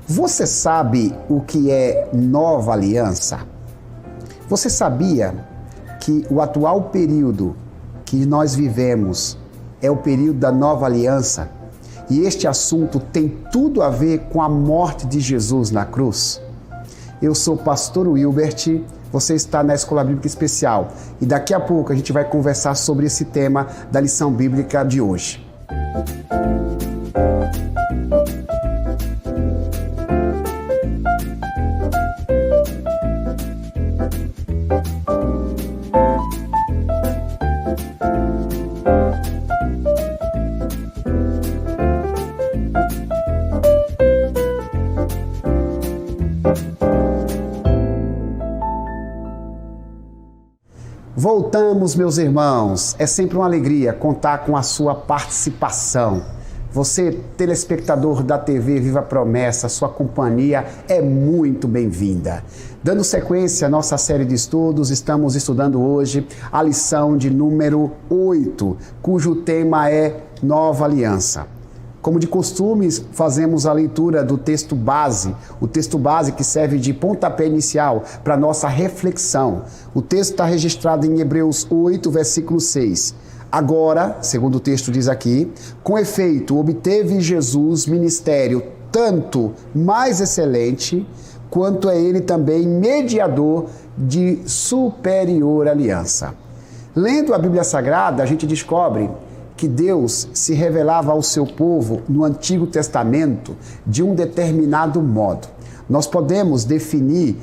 Você sabe o que é nova aliança? Você sabia que o atual período que nós vivemos é o período da nova aliança? E este assunto tem tudo a ver com a morte de Jesus na cruz? Eu sou o pastor Wilbert, você está na Escola Bíblica Especial e daqui a pouco a gente vai conversar sobre esse tema da lição bíblica de hoje. Voltamos, meus irmãos. É sempre uma alegria contar com a sua participação. Você, telespectador da TV Viva Promessa, sua companhia é muito bem-vinda. Dando sequência à nossa série de estudos, estamos estudando hoje a lição de número 8, cujo tema é Nova Aliança. Como de costume, fazemos a leitura do texto base, o texto base que serve de pontapé inicial para a nossa reflexão. O texto está registrado em Hebreus 8, versículo 6. Agora, segundo o texto diz aqui, com efeito, obteve Jesus ministério tanto mais excelente, quanto é ele também mediador de superior aliança. Lendo a Bíblia Sagrada, a gente descobre que Deus se revelava ao seu povo no Antigo Testamento de um determinado modo. Nós podemos definir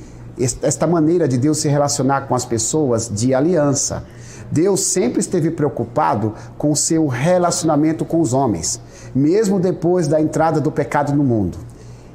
esta maneira de Deus se relacionar com as pessoas de aliança. Deus sempre esteve preocupado com o seu relacionamento com os homens, mesmo depois da entrada do pecado no mundo.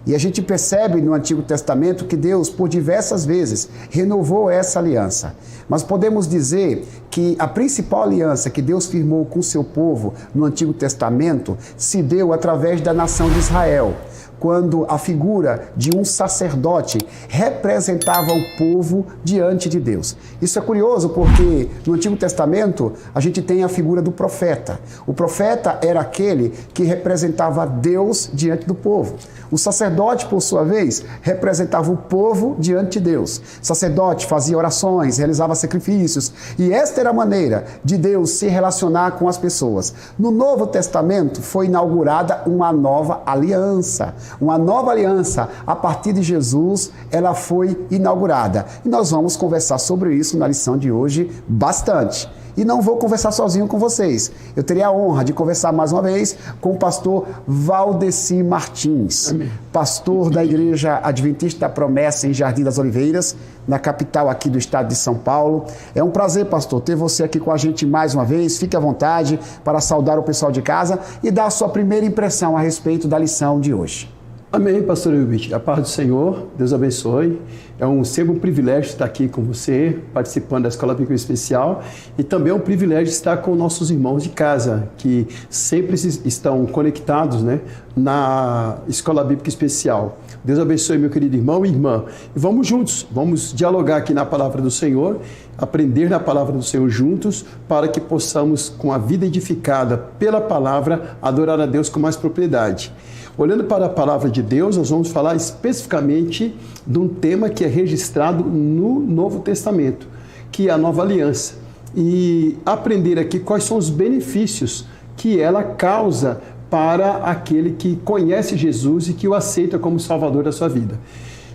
E a gente percebe no Antigo Testamento que Deus, por diversas vezes, renovou essa aliança. Mas podemos dizer que a principal aliança que Deus firmou com o seu povo no Antigo Testamento se deu através da nação de Israel, quando a figura de um sacerdote representava o povo diante de Deus. Isso é curioso porque no Antigo Testamento a gente tem a figura do profeta. O profeta era aquele que representava Deus diante do povo. O sacerdote, por sua vez, representava o povo diante de Deus. O sacerdote fazia orações, realizava sacrifícios, e esta era a maneira de Deus se relacionar com as pessoas. No Novo Testamento foi inaugurada uma nova aliança. Uma nova aliança, a partir de Jesus, ela foi inaugurada. E nós vamos conversar sobre isso na lição de hoje bastante. E não vou conversar sozinho com vocês. Eu terei a honra de conversar mais uma vez com o pastor Valdeci Martins, Amém. Pastor da Igreja Adventista da Promessa em Jardim das Oliveiras, na capital aqui do estado de São Paulo. É um prazer, pastor, ter você aqui com a gente mais uma vez. Fique à vontade para saudar o pessoal de casa e dar a sua primeira impressão a respeito da lição de hoje. Amém, pastor Wilbert. A paz do Senhor, Deus abençoe. É sempre um privilégio estar aqui com você, participando da Escola Bíblica Especial, e também é um privilégio estar com nossos irmãos de casa, que sempre estão conectados, né, na Escola Bíblica Especial. Deus abençoe, meu querido irmão e irmã. E vamos juntos, vamos dialogar aqui na Palavra do Senhor, aprender na Palavra do Senhor juntos, para que possamos, com a vida edificada pela Palavra, adorar a Deus com mais propriedade. Olhando para a Palavra de Deus, nós vamos falar especificamente de um tema que é registrado no Novo Testamento, que é a Nova Aliança. E aprender aqui quais são os benefícios que ela causa para aquele que conhece Jesus e que o aceita como Salvador da sua vida.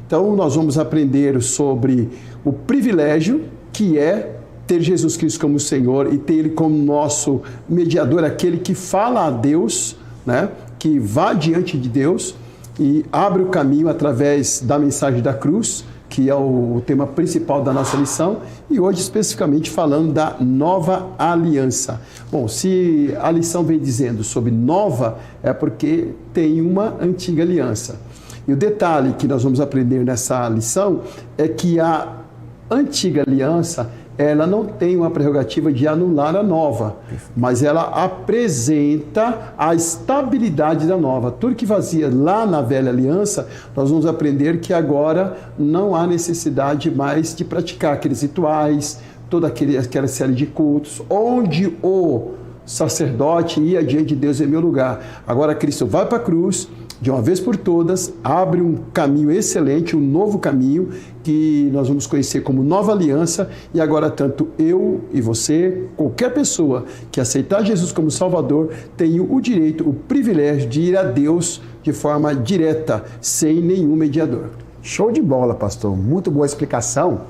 Então, nós vamos aprender sobre o privilégio que é ter Jesus Cristo como Senhor e ter Ele como nosso mediador, aquele que fala a Deus, né? Que vá diante de Deus e abre o caminho através da mensagem da cruz, que é o tema principal da nossa lição, e hoje especificamente falando da nova aliança. Bom, se a lição vem dizendo sobre nova, é porque tem uma antiga aliança. E o detalhe que nós vamos aprender nessa lição é que a antiga aliança, ela não tem uma prerrogativa de anular a nova, mas ela apresenta a estabilidade da nova. Tudo que fazia lá na velha aliança, nós vamos aprender que agora não há necessidade mais de praticar aqueles rituais, toda aquela série de cultos, onde o sacerdote ia diante de Deus em meu lugar. Agora Cristo vai para a cruz, de uma vez por todas, abre um caminho excelente, um novo caminho, que nós vamos conhecer como Nova Aliança, e agora tanto eu e você, qualquer pessoa que aceitar Jesus como Salvador, tem o direito, o privilégio de ir a Deus de forma direta, sem nenhum mediador. Show de bola, pastor. Muito boa explicação.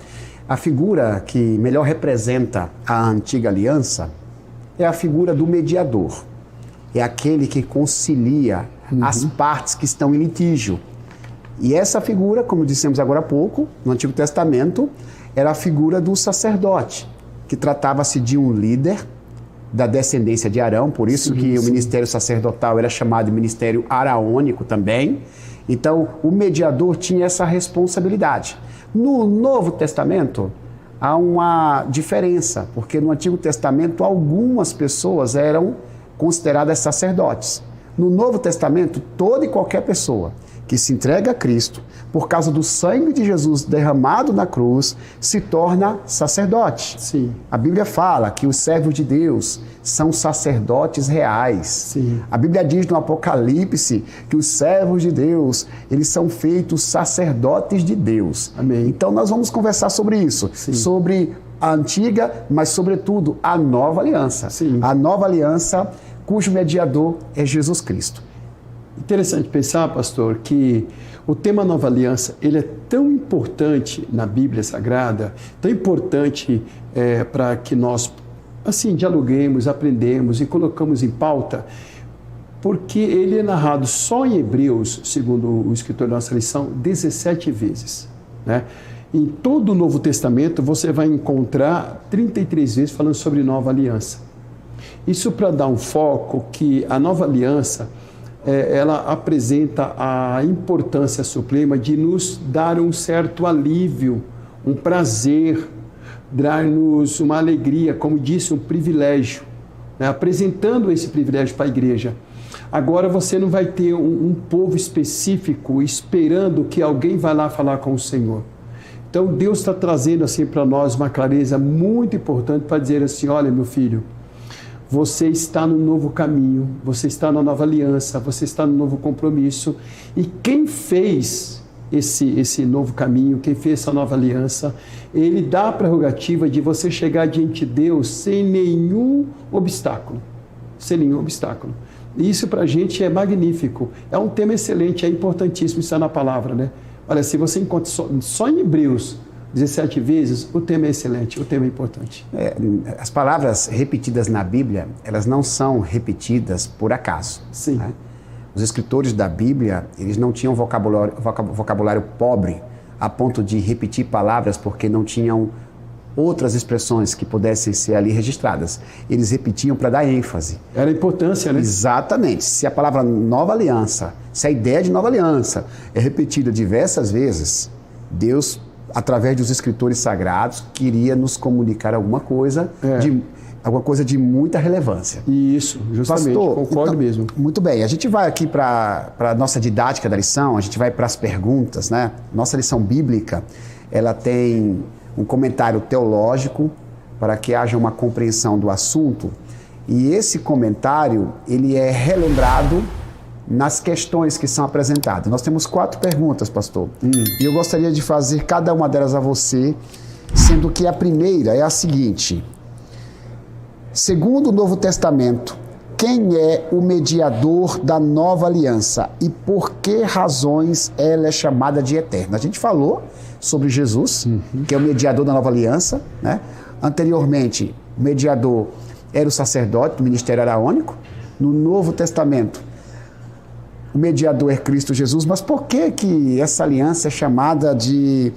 A figura que melhor representa a antiga aliança é a figura do mediador. É aquele que concilia as partes que estão em litígio. E essa figura, como dissemos agora há pouco, no Antigo Testamento, era a figura do sacerdote, que tratava-se de um líder da descendência de Arão, por isso que o ministério sacerdotal era chamado de ministério araônico também. Então, o mediador tinha essa responsabilidade. No Novo Testamento, há uma diferença, porque no Antigo Testamento algumas pessoas eram consideradas sacerdotes. No Novo Testamento, toda e qualquer pessoa que se entrega a Cristo, por causa do sangue de Jesus derramado na cruz, se torna sacerdote. Sim. A Bíblia fala que os servos de Deus são sacerdotes reais. Sim. A Bíblia diz no Apocalipse que os servos de Deus, eles são feitos sacerdotes de Deus. Amém. Então nós vamos conversar sobre isso, Sim. sobre a antiga, mas sobretudo a nova aliança. Sim. A nova aliança cujo mediador é Jesus Cristo. Interessante pensar, pastor, que o tema Nova Aliança, ele é tão importante na Bíblia Sagrada, tão importante para que nós, assim, dialoguemos, aprendemos e colocamos em pauta, porque ele é narrado só em Hebreus, segundo o escritor da nossa lição, 17 vezes, né? Em todo o Novo Testamento, você vai encontrar 33 vezes falando sobre Nova Aliança. Isso para dar um foco que a Nova Aliança, ela apresenta a importância suprema de nos dar um certo alívio, um prazer, dar-nos uma alegria, como disse, um privilégio, né? Apresentando esse privilégio para a igreja. Agora você não vai ter um povo específico esperando que alguém vá lá falar com o Senhor. Então Deus está trazendo assim para nós uma clareza muito importante para dizer assim: olha, meu filho, você está no novo caminho, você está na nova aliança, você está no novo compromisso. E quem fez esse novo caminho, quem fez essa nova aliança, ele dá a prerrogativa de você chegar diante de Deus sem nenhum obstáculo. Sem nenhum obstáculo. E isso para a gente é magnífico. É um tema excelente, é importantíssimo estar na palavra, né? Olha, se você encontra só em Hebreus 17 vezes, o tema é excelente, o tema é importante. As palavras repetidas na Bíblia, elas não são repetidas por acaso. Sim. Né? Os escritores da Bíblia, eles não tinham vocabulário pobre a ponto de repetir palavras porque não tinham outras expressões que pudessem ser ali registradas. Eles repetiam para dar ênfase. Era a importância, né? Exatamente. Se a palavra nova aliança, se a ideia de nova aliança é repetida diversas vezes, Deus, através dos escritores sagrados, queria nos comunicar alguma coisa de muita relevância. Isso, justamente, Pastor, concordo então, mesmo. Muito bem, a gente vai aqui para a nossa didática da lição, a gente vai para as perguntas, né? Nossa lição bíblica, ela tem um comentário teológico para que haja uma compreensão do assunto, e esse comentário, ele é relembrado nas questões que são apresentadas. Nós temos 4 perguntas, pastor, e eu gostaria de fazer cada uma delas a você, sendo que a primeira é a seguinte: segundo o Novo Testamento, quem é o mediador da nova aliança e por que razões ela é chamada de eterna? A gente falou sobre Jesus, que é o mediador da nova aliança, né? Anteriormente, o mediador era o sacerdote do ministério araônico. No Novo Testamento, o mediador é Cristo Jesus, mas por que essa aliança é chamada de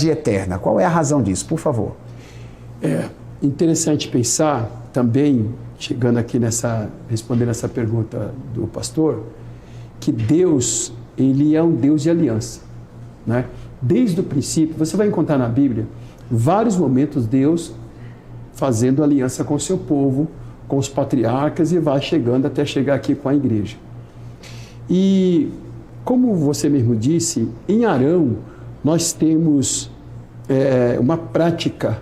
eterna? Qual é a razão disso, por favor? É interessante pensar também, chegando aqui respondendo essa pergunta do pastor, que Deus, ele é um Deus de aliança, né? Desde o princípio, você vai encontrar na Bíblia vários momentos Deus fazendo aliança com o seu povo, com os patriarcas, e vai chegando até chegar aqui com a igreja. E, como você mesmo disse, em Arão nós temos uma prática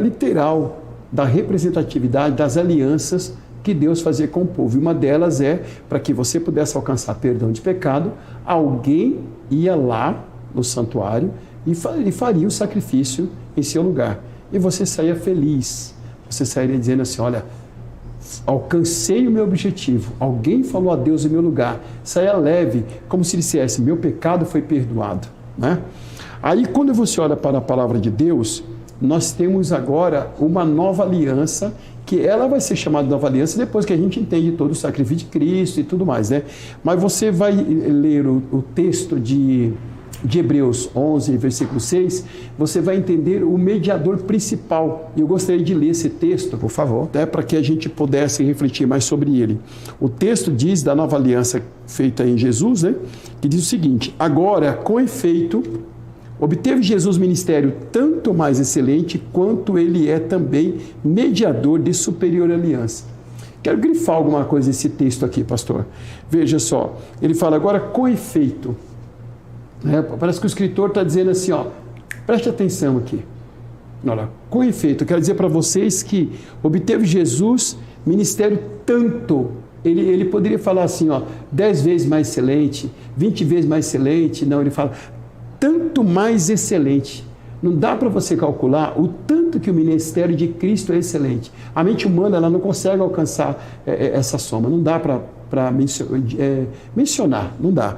literal da representatividade das alianças que Deus fazia com o povo. E uma delas é, para que você pudesse alcançar perdão de pecado, alguém ia lá no santuário e faria o sacrifício em seu lugar. E você saía feliz. Você sairia dizendo assim, olha, alcancei o meu objetivo. Alguém falou a Deus em meu lugar. Saia leve, como se dissesse, meu pecado foi perdoado. Né? Aí, quando você olha para a palavra de Deus, nós temos agora uma nova aliança, que ela vai ser chamada de nova aliança depois que a gente entende todo o sacrifício de Cristo e tudo mais, né? Mas você vai ler o texto de Hebreus 11, versículo 6, você vai entender o mediador principal. Eu gostaria de ler esse texto, por favor, para que a gente pudesse refletir mais sobre ele. O texto diz da nova aliança feita em Jesus, né? Que diz o seguinte: agora, com efeito, obteve Jesus ministério tanto mais excelente, quanto ele é também mediador de superior aliança. Quero grifar alguma coisa nesse texto aqui, pastor. Veja só, ele fala agora com efeito. Parece que o escritor está dizendo assim, ó, preste atenção aqui. Olha, com efeito, eu quero dizer para vocês que obteve Jesus ministério tanto. Ele poderia falar assim, ó, 10 vezes mais excelente, 20 vezes mais excelente. Não, ele fala tanto mais excelente. Não dá para você calcular o tanto que o ministério de Cristo é excelente. A mente humana ela não consegue alcançar essa soma. Não dá para mencionar, não dá.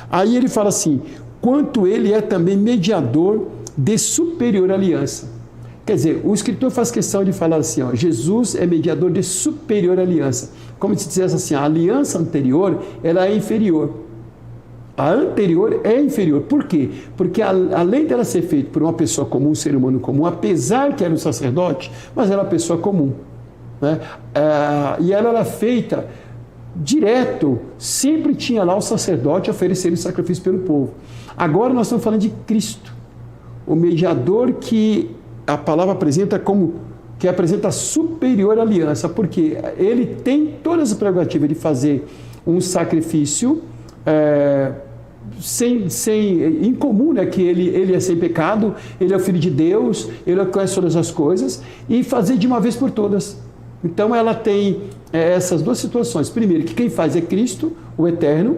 Aí ele fala assim, quanto ele é também mediador de superior aliança. Quer dizer, o escritor faz questão de falar assim, ó, Jesus é mediador de superior aliança. Como se dissesse assim, a aliança anterior ela é inferior. A anterior é inferior. Por quê? Porque além dela ser feita por uma pessoa comum, um ser humano comum, apesar que era um sacerdote, mas era uma pessoa comum. Né? E ela era feita direto, sempre tinha lá o sacerdote oferecendo sacrifício pelo povo. Agora nós estamos falando de Cristo, o mediador que a palavra apresenta como que apresenta a superior aliança, porque ele tem todas as prerrogativas de fazer um sacrifício incomum, né? Que ele é sem pecado, ele é o Filho de Deus, ele conhece todas as coisas, e fazer de uma vez por todas. Então ela tem essas duas situações. Primeiro, que quem faz é Cristo, o Eterno,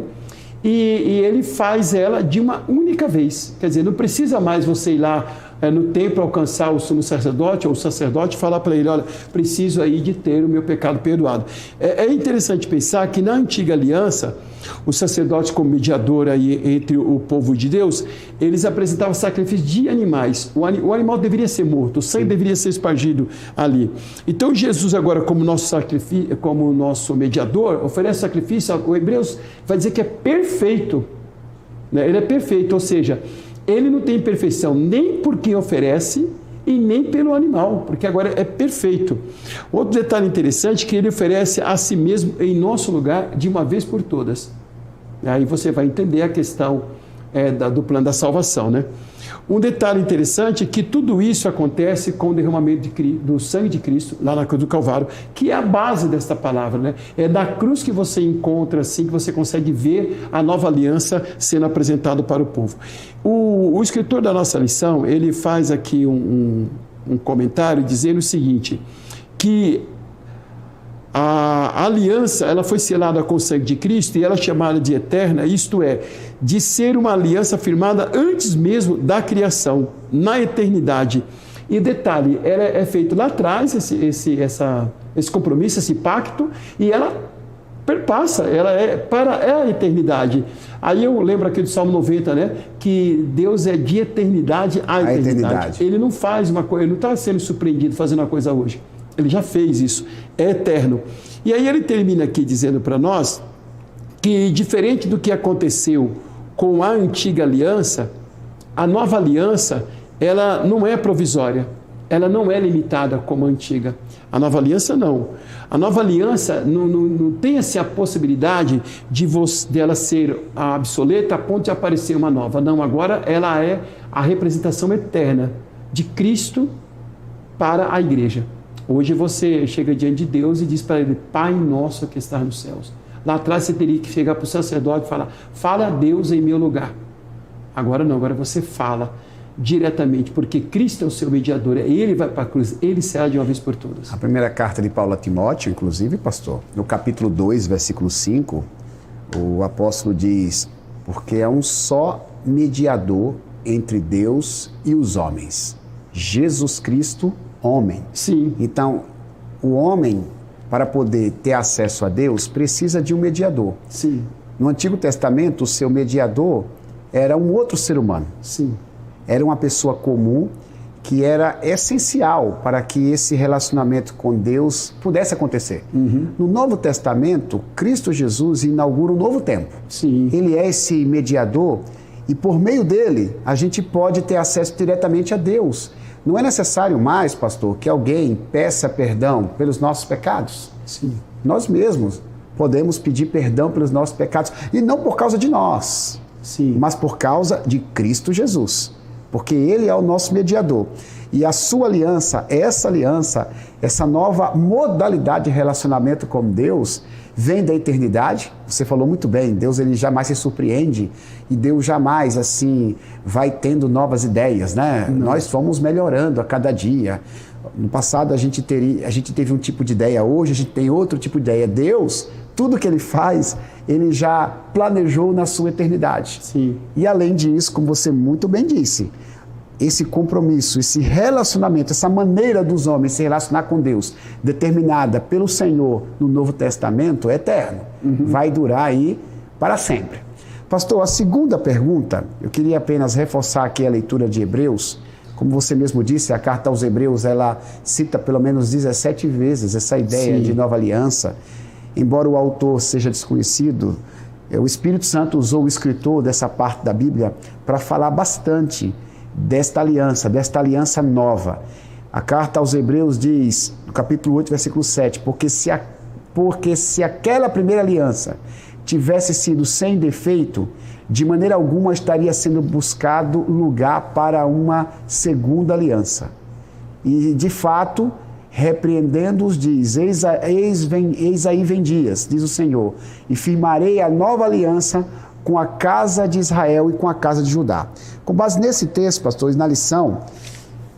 e ele faz ela de uma única vez. Quer dizer, não precisa mais você ir lá no templo alcançar o sumo sacerdote ou o sacerdote e falar para ele, olha, preciso aí de ter o meu pecado perdoado. É interessante pensar que na antiga aliança, os sacerdotes como mediador aí entre o povo de Deus, eles apresentavam sacrifício de animais. O animal deveria ser morto, o sangue deveria ser espargido ali. Então Jesus agora como nosso sacrifício, como nosso mediador, oferece sacrifício. O Hebreus vai dizer que é perfeito, né? Ele é perfeito, ou seja, ele não tem perfeição nem por quem oferece e nem pelo animal, porque agora é perfeito. Outro detalhe interessante é que ele oferece a si mesmo em nosso lugar de uma vez por todas. Aí você vai entender a questão do plano da salvação, né? Um detalhe interessante é que tudo isso acontece com o derramamento do sangue de Cristo lá na cruz do Calvário, que é a base desta palavra, né? É da cruz que você encontra, assim, que você consegue ver a nova aliança sendo apresentada para o povo. O escritor da nossa lição, ele faz aqui um comentário dizendo o seguinte, que a aliança ela foi selada com o sangue de Cristo e ela é chamada de eterna, isto é, de ser uma aliança firmada antes mesmo da criação, na eternidade. E detalhe, ela é feito lá atrás, esse compromisso, esse pacto, e ela perpassa, ela é a eternidade. Aí eu lembro aqui do Salmo 90, né, que Deus é de eternidade a eternidade. Ele não faz uma coisa, ele não está sendo surpreendido fazendo uma coisa hoje. Ele já fez isso, é eterno. E aí ele termina aqui dizendo para nós que, diferente do que aconteceu com a antiga aliança, a nova aliança, ela não é provisória, ela não é limitada como a antiga. A nova aliança não. A nova aliança não tem assim, a possibilidade dela ser obsoleta a ponto de aparecer uma nova. Não, agora ela é a representação eterna de Cristo para a igreja. Hoje você chega diante de Deus e diz para ele, Pai nosso que está nos céus. Lá atrás você teria que chegar para o sacerdote e falar, fala a Deus em meu lugar. Agora não, agora você fala. diretamente, porque Cristo é o seu mediador, ele vai para a cruz, ele será de uma vez por todas. A primeira carta de Paulo a Timóteo, inclusive, pastor, no capítulo 2, versículo 5, o apóstolo diz: porque é um só mediador entre Deus e os homens, Jesus Cristo, homem. Sim. Então, o homem, para poder ter acesso a Deus, precisa de um mediador. Sim. No Antigo Testamento, o seu mediador era um outro ser humano. Sim. Era uma pessoa comum que era essencial para que esse relacionamento com Deus pudesse acontecer. No Novo Testamento, Cristo Jesus inaugura um novo tempo. Sim. Ele é esse mediador e por meio dele a gente pode ter acesso diretamente a Deus. Não é necessário mais, pastor, que alguém peça perdão pelos nossos pecados. Sim. Nós mesmos podemos pedir perdão pelos nossos pecados e não por causa de nós, Sim. mas por causa de Cristo Jesus. Porque Ele é o nosso mediador. E a sua aliança, essa nova modalidade de relacionamento com Deus, vem da eternidade. Você falou muito bem, Deus ele jamais se surpreende e Deus jamais assim vai tendo novas ideias, né? Não. Nós fomos melhorando a cada dia. No passado a gente teve um tipo de ideia, hoje a gente tem outro tipo de ideia. Deus, tudo que Ele faz, Ele já planejou na sua eternidade. Sim. E além disso, como você muito bem disse, esse compromisso, esse relacionamento, essa maneira dos homens se relacionar com Deus, determinada pelo Senhor no Novo Testamento, é eterno. Vai durar aí para sempre. Pastor, a segunda pergunta, eu queria apenas reforçar aqui a leitura de Hebreus. Como você mesmo disse, a carta aos Hebreus, ela cita pelo menos 17 vezes essa ideia Sim. de nova aliança. Embora o autor seja desconhecido, o Espírito Santo usou o escritor dessa parte da Bíblia para falar bastante desta aliança nova. A carta aos Hebreus diz, no capítulo 8, versículo 7, porque se aquela primeira aliança tivesse sido sem defeito, de maneira alguma estaria sendo buscado lugar para uma segunda aliança. E, de fato, repreendendo-os, diz: eis aí vem dias, diz o Senhor, e firmarei a nova aliança com a casa de Israel e com a casa de Judá. Com base nesse texto, pastores, na lição,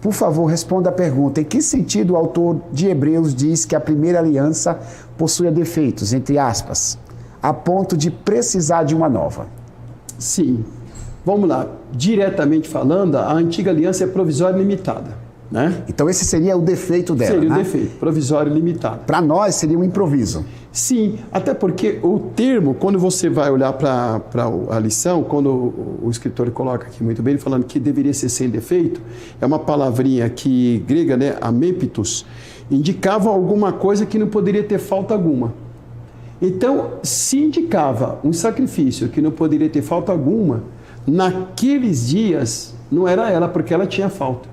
por favor, responda a pergunta: em que sentido o autor de Hebreus diz que a primeira aliança possuía defeitos, entre aspas, a ponto de precisar de uma nova? Sim. Vamos lá. Diretamente falando, a antiga aliança é provisória e limitada, né? Então esse seria o defeito dela, Seria né? o defeito, provisório e limitado. Para nós seria um improviso. Sim, até porque o termo, quando você vai olhar para a lição, quando o escritor coloca aqui muito bem, falando que deveria ser sem defeito, é uma palavrinha aqui grega, né, amempitos, indicava alguma coisa que não poderia ter falta alguma. Então, se indicava um sacrifício que não poderia ter falta alguma, naqueles dias não era ela, porque ela tinha falta.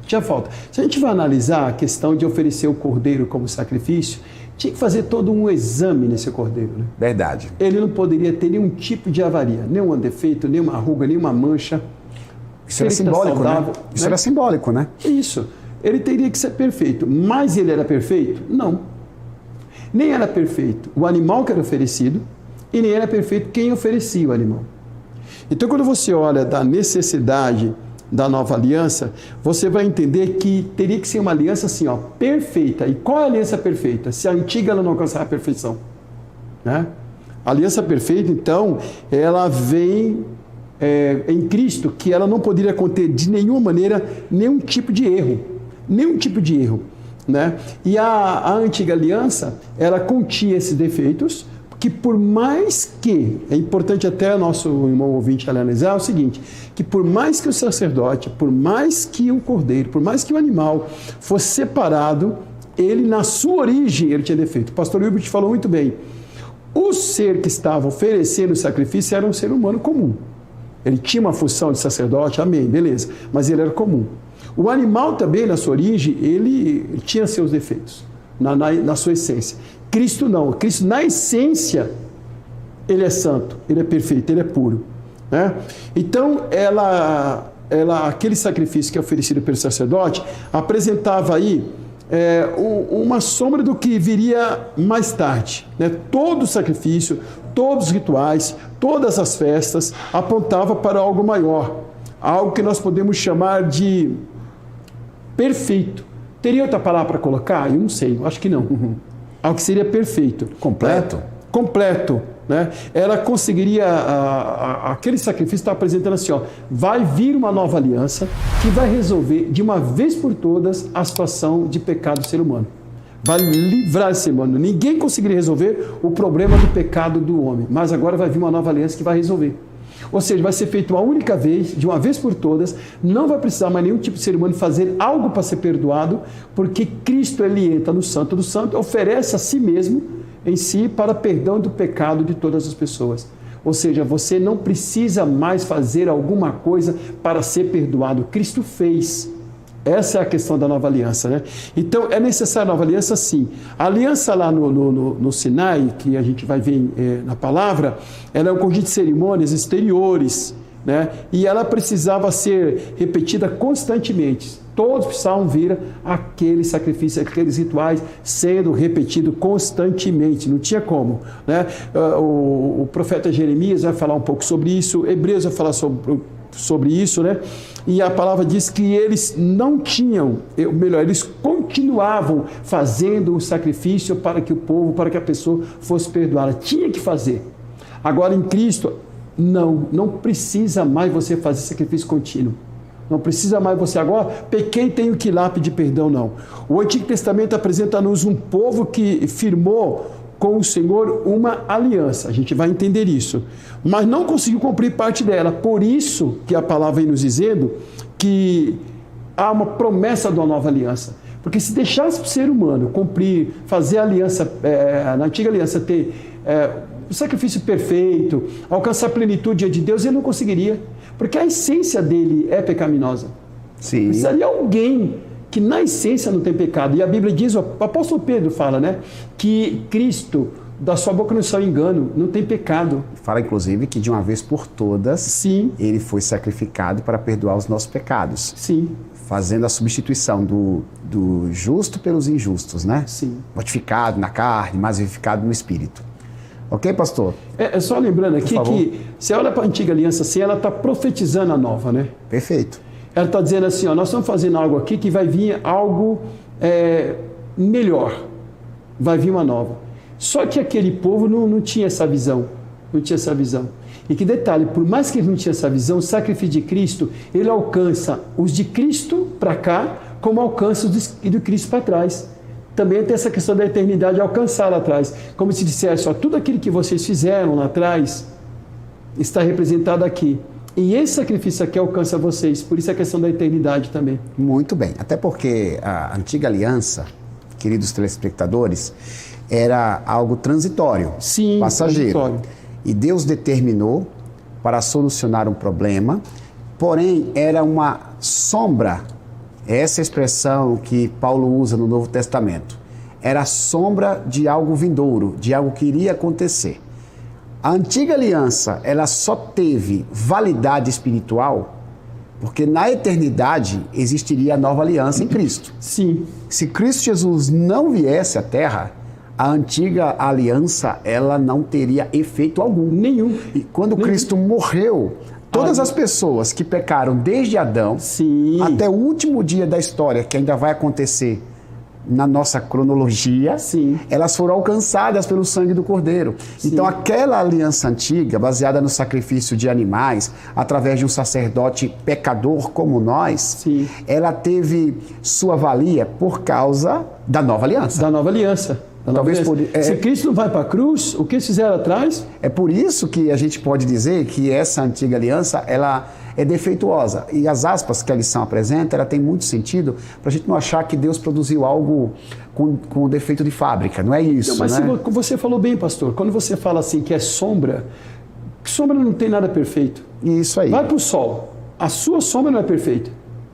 Tinha falta. Se a gente vai analisar a questão de oferecer o cordeiro como sacrifício, tinha que fazer todo um exame nesse cordeiro, né? Verdade. Ele não poderia ter nenhum tipo de avaria, nenhum defeito, nenhuma ruga, nenhuma mancha. Isso era simbólico, né? Isso era simbólico, né? Isso. Ele teria que ser perfeito. Mas ele era perfeito? Não. Nem era perfeito o animal que era oferecido e nem era perfeito quem oferecia o animal. Então, quando você olha da necessidade da nova aliança, você vai entender que teria que ser uma aliança assim, ó, perfeita. E qual é a aliança perfeita? Se a antiga ela não alcançar a perfeição, né? A aliança perfeita, então, ela vem em Cristo, que ela não poderia conter de nenhuma maneira nenhum tipo de erro. Nenhum tipo de erro, né? E a antiga aliança, ela continha esses defeitos, que por mais que, é importante até nosso irmão ouvinte analisar o seguinte, que por mais que o sacerdote, por mais que o cordeiro, por mais que o animal fosse separado, ele na sua origem ele tinha defeito. O pastor Hilbert falou muito bem, o ser que estava oferecendo o sacrifício era um ser humano comum. Ele tinha uma função de sacerdote, amém, beleza, mas ele era comum. O animal também, na sua origem, ele tinha seus defeitos, na sua essência. Cristo não. Cristo, na essência, ele é santo, ele é perfeito, ele é puro, né? Então, aquele sacrifício que é oferecido pelo sacerdote apresentava aí uma sombra do que viria mais tarde, né? Todo o sacrifício, todos os rituais, todas as festas apontavam para algo maior. algo que nós podemos chamar de perfeito. Teria outra palavra para colocar? Eu não sei, acho que não. Algo que seria perfeito. Completo? Completo. Né? Ela conseguiria, aquele sacrifício está apresentando assim, ó, vai vir uma nova aliança que vai resolver de uma vez por todas a situação de pecado do ser humano. Vai livrar esse ser humano. Ninguém conseguiria resolver o problema do pecado do homem, mas agora vai vir uma nova aliança que vai resolver. Ou seja, vai ser feito uma única vez, de uma vez por todas, não vai precisar mais nenhum tipo de ser humano fazer algo para ser perdoado, porque Cristo, ele entra no Santo do Santo, oferece a si mesmo em si para perdão do pecado de todas as pessoas. Ou seja, você não precisa mais fazer alguma coisa para ser perdoado. Cristo fez. Essa é a questão da nova aliança, né? Então, é necessária a nova aliança, sim. A aliança lá no Sinai, que a gente vai ver na palavra, ela é um conjunto de cerimônias exteriores, né? E ela precisava ser repetida constantemente. Todos precisavam vir aquele sacrifício, aqueles rituais sendo repetidos constantemente, não tinha como, né? O profeta Jeremias vai falar um pouco sobre isso, Hebreus vai falar sobre isso, né? E a palavra diz que eles não tinham, melhor, eles continuavam fazendo o sacrifício para que o povo, para que a pessoa fosse perdoada. Tinha que fazer. Agora em Cristo, não precisa mais você fazer sacrifício contínuo. Não precisa mais você agora, pequei, tenho que ir lá pedir perdão, não. O Antigo Testamento apresenta-nos um povo que firmou com o Senhor uma aliança. A gente vai entender isso. Mas não conseguiu cumprir parte dela. Por isso que a palavra vem nos dizendo que há uma promessa de uma nova aliança. Porque se deixasse o ser humano cumprir, fazer a aliança, na antiga aliança ter o sacrifício perfeito, alcançar a plenitude de Deus, ele não conseguiria. Porque a essência dele é pecaminosa. Sim. Precisaria alguém que na essência não tem pecado. E a Bíblia diz, o apóstolo Pedro fala, né, que Cristo, da sua boca não sai engano, não tem pecado. Fala, inclusive, que de uma vez por todas, sim, ele foi sacrificado para perdoar os nossos pecados. Sim. Fazendo a substituição do justo pelos injustos, né? Sim. Mortificado na carne, mas vivificado no espírito. Ok, pastor? Só lembrando aqui que, você olha para a antiga aliança assim, ela está profetizando a nova, né? Perfeito. Ela está dizendo assim, ó, nós estamos fazendo algo aqui que vai vir algo melhor. Vai vir uma nova. Só que aquele povo não tinha essa visão. Não tinha essa visão. E que detalhe, por mais que ele não tinha essa visão, o sacrifício de Cristo, ele alcança os de Cristo para cá, como alcança os de Cristo para trás. Também tem essa questão da eternidade alcançar lá atrás. Como se dissesse, ó, tudo aquilo que vocês fizeram lá atrás está representado aqui. E esse sacrifício aqui alcança vocês. Por isso a questão da eternidade também. Muito bem. Até porque a antiga aliança, queridos telespectadores, era algo transitório, sim, passageiro. Transitório. E Deus determinou para solucionar um problema, porém era uma sombra. Essa expressão que Paulo usa no Novo Testamento. Era a sombra de algo vindouro, de algo que iria acontecer. A antiga aliança, ela só teve validade espiritual porque na eternidade existiria a nova aliança em Cristo. Sim. Se Cristo Jesus não viesse à Terra, a antiga aliança, ela não teria efeito algum. Nenhum. E quando Cristo morreu, todas as pessoas que pecaram desde Adão, sim, até o último dia da história, que ainda vai acontecer na nossa cronologia, sim, elas foram alcançadas pelo sangue do Cordeiro. Sim. Então aquela aliança antiga, baseada no sacrifício de animais, através de um sacerdote pecador como nós, sim, ela teve sua valia por causa da nova aliança. Da nova aliança. Talvez se Cristo não vai para a cruz, o que eles fizeram atrás? É por isso que a gente pode dizer que essa antiga aliança, ela é defeituosa. E as aspas que a lição apresenta, ela tem muito sentido para a gente não achar que Deus produziu algo com defeito de fábrica. Não é isso, não, mas né? Você falou bem, pastor. Quando você fala assim que é sombra não tem nada perfeito. Isso aí. Vai para o sol. A sua sombra não é perfeita.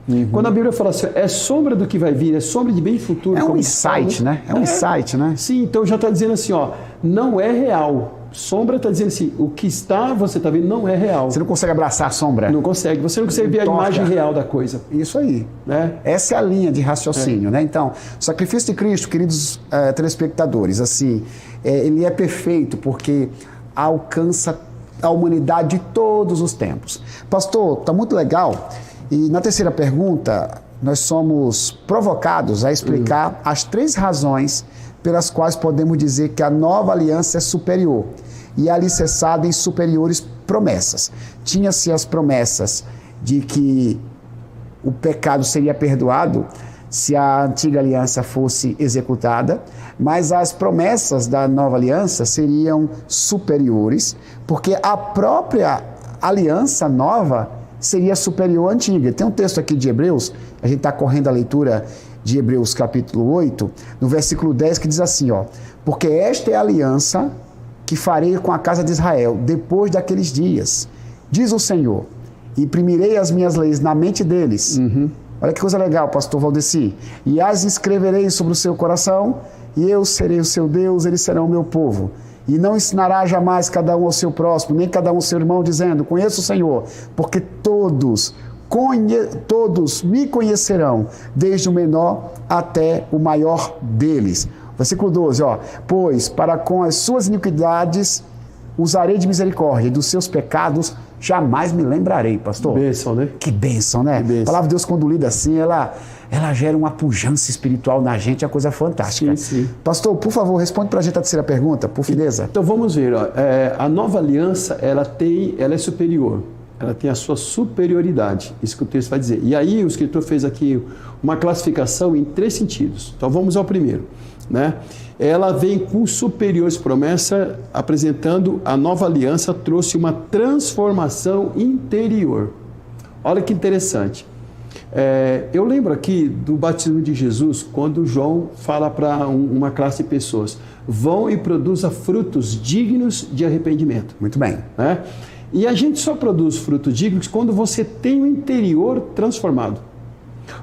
Uhum. Quando a Bíblia fala assim, é sombra do que vai vir, é sombra de bem futuro. É um insight, né? É um insight, né? Sim, então já está dizendo assim, ó, não é real. Sombra está dizendo assim, o que você está vendo não é real. Você não consegue abraçar a sombra? Não consegue, você não consegue ver a imagem real da coisa. Isso aí. Né? Essa é a linha de raciocínio, né? Então, o sacrifício de Cristo, queridos telespectadores, assim, ele é perfeito porque alcança a humanidade de todos os tempos. Pastor, está muito legal. E na terceira pergunta, nós somos provocados a explicar as 3 razões pelas quais podemos dizer que a nova aliança é superior e alicerçada em superiores promessas. Tinha-se as promessas de que o pecado seria perdoado se a antiga aliança fosse executada, mas as promessas da nova aliança seriam superiores, porque a própria aliança nova seria superior à antiga. Tem um texto aqui de Hebreus, a gente está correndo a leitura de Hebreus capítulo 8, no versículo 10, que diz assim, ó: porque esta é a aliança que farei com a casa de Israel depois daqueles dias, diz o Senhor, imprimirei as minhas leis na mente deles. Olha que coisa legal, pastor Valdeci. E as escreverei sobre o seu coração, e eu serei o seu Deus, eles serão o meu povo. E não ensinará jamais cada um ao seu próximo, nem cada um ao seu irmão, dizendo, conheço o Senhor, porque todos me conhecerão, desde o menor até o maior deles. Versículo 12, ó: pois para com as suas iniquidades usarei de misericórdia, e dos seus pecados jamais me lembrarei, pastor. Bênção, né? Que bênção, né? Que bênção. A palavra de Deus, quando lida assim, ela gera uma pujança espiritual na gente, é uma coisa fantástica. Sim. Pastor, por favor, responde para a gente a terceira pergunta, por fineza. Então vamos ver, ó, a nova aliança, ela é superior, ela tem a sua superioridade, isso que o texto vai dizer. E aí o escritor fez aqui uma classificação em 3 sentidos. Então vamos ao primeiro, né? Ela vem com superiores promessas, apresentando a nova aliança, trouxe uma transformação interior. Olha que interessante. Eu lembro aqui do batismo de Jesus, quando João fala para uma classe de pessoas, vão e produza frutos dignos de arrependimento. Muito bem. Né? E a gente só produz frutos dignos quando você tem o interior transformado.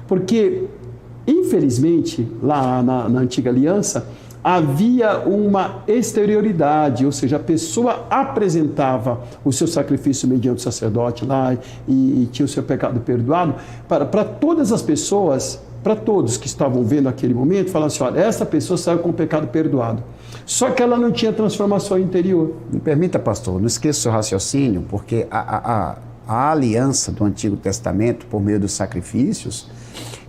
Porque, infelizmente, lá na antiga aliança, havia uma exterioridade, ou seja, a pessoa apresentava o seu sacrifício mediante o sacerdote lá e tinha o seu pecado perdoado para todas as pessoas, para todos que estavam vendo aquele momento, falando assim, olha, essa pessoa saiu com o pecado perdoado. Só que ela não tinha transformação interior. Me permita, pastor, não esqueça o seu raciocínio, porque a aliança do Antigo Testamento, por meio dos sacrifícios,